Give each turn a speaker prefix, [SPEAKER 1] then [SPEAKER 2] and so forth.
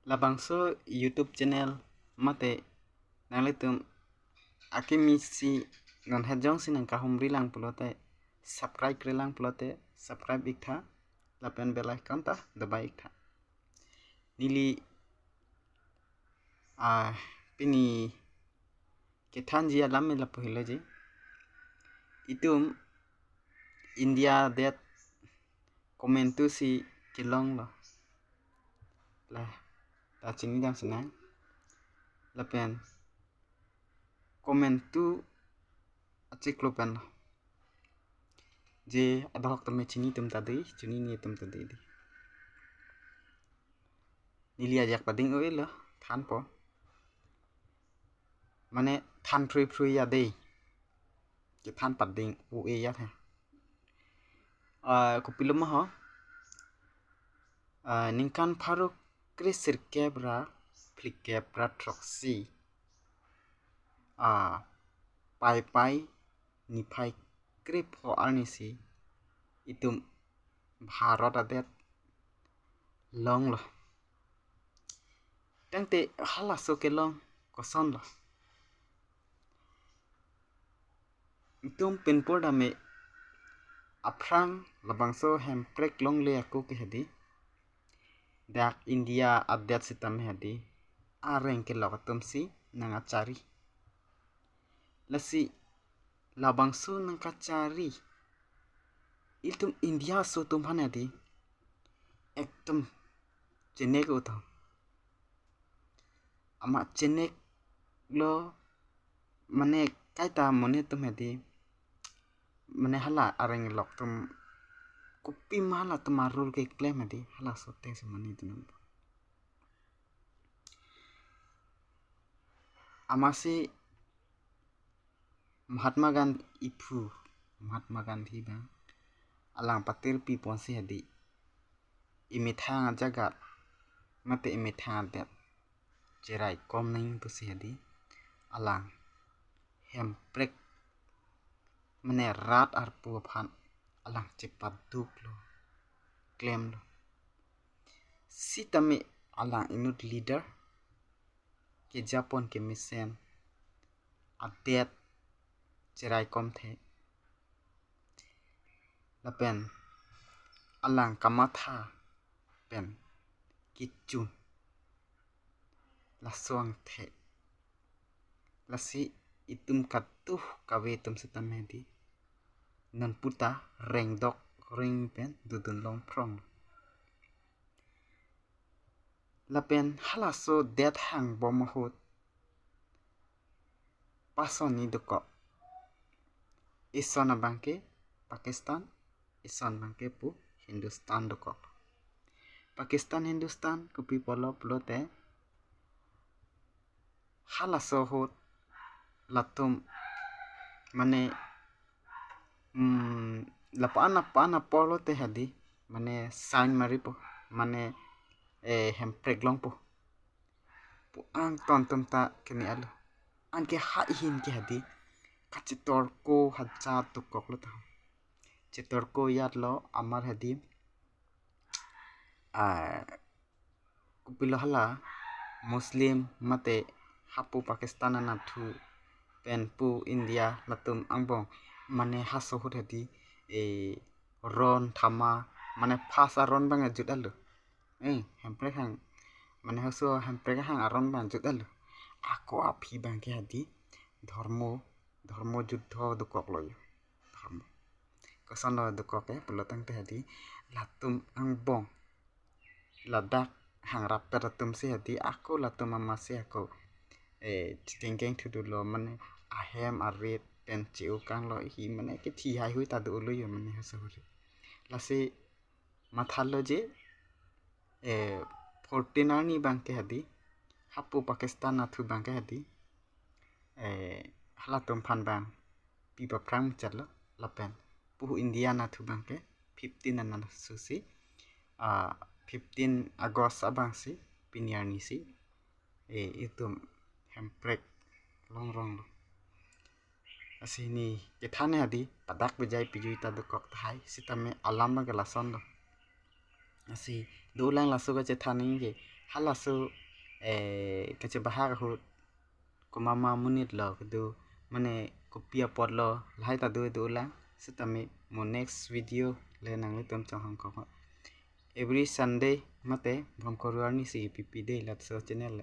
[SPEAKER 1] Labangso YouTube channel mate nangletum akimisi ngon hejong sinang kahumri lang pulote subscribe krelang pulote subscribe ikta lapen bell icon ta dabai ikta nili pini ketanji alam la pohile itum India det komentu si kilong lo la ta chini dam senang lapen komentu achiklopan je adok tame chini tum tadi chini ni tum tadi nili ajak pading oil than po mane than phrui ya de ke than pading u e ya tha kupilum ho ningkan pharuk krisir kebra flikebra troxy pai ni phai krip ho arnisi itum bharat adet long lo tangte halaso ke long koson lo itum pinpor dame aprang labangso hemprek long le aku ke hedi dak India adet sitam hedi areng ke lokatum si nangachari lasi labangso nangachari itum India so tum hanadi ektum chenek utam ama chenek lo mane kaita mone tum hedi mane hala areng loktum kupi mala tumarul ke klem hedi hala sote se mane tunam amasi Mahatma Gandhi bang alang patir pi ponsi hedi imithang jagat mate imithang det jerai kom ning tu si hedi alang hemprek mane rat ar pu phan alang cepat duk lo klem lo sitame alang inut leader ke Japon ke misen adet jerai kom the lapen alang kamatha pen kichun lasong the lasi itum katuh kawe tum sitamedi nan puta reng dok ring pen dudun long prong lapen halaso det hang bomahut pasoni doko isona bangke Pakistan ison bangke pu Hindustan doko Pakistan Hindustan kupi polo plote halaso hot latum mane lapana polo te hadi mane sign mari po mane hemprek long po ang ton tum ta kini alo anke ha hin ke hadi kachitor ko hacha tu koklo ta chitor ko yat lo amar hadi kupilo hala muslim mate hapu Pakistan na thu pen pu India latum angbong mane haso hodi ron thama mane phasa ron bang judalo hemprek hang mane haso hemprek hang aron bang judalo ako aphi bang ke hadi dharmo juddho dukok loyo dharmo kosono dukoke pelotang te hadi latum angbong ladak hang raperatum se hadi ako latum amase ako tingkeng thudulo mane ahem arit pen chiu kang lo hi mane ke thi hai hui ta du lo yo mane hasori lase mathalo je 14 ni bang ke hadi hapu Pakistan na thu bang ke hadi halatum phan bang pi pa prang chatlo lapen pu India na thu bang ke 15 na susi 15 August abang si piniar ni si itum hemprek long rong asini kethane hadi padak bejai pijui ta dukok thai sitame alam ba galason do asi dulang laso ga chethane ge hala so kache bahar ho ko mama munit lo do mane ko pia pot lo lai ta do la sitame mo next video le nang le tom chang hong ko every sunday mate bham ko rani si pp de la so channel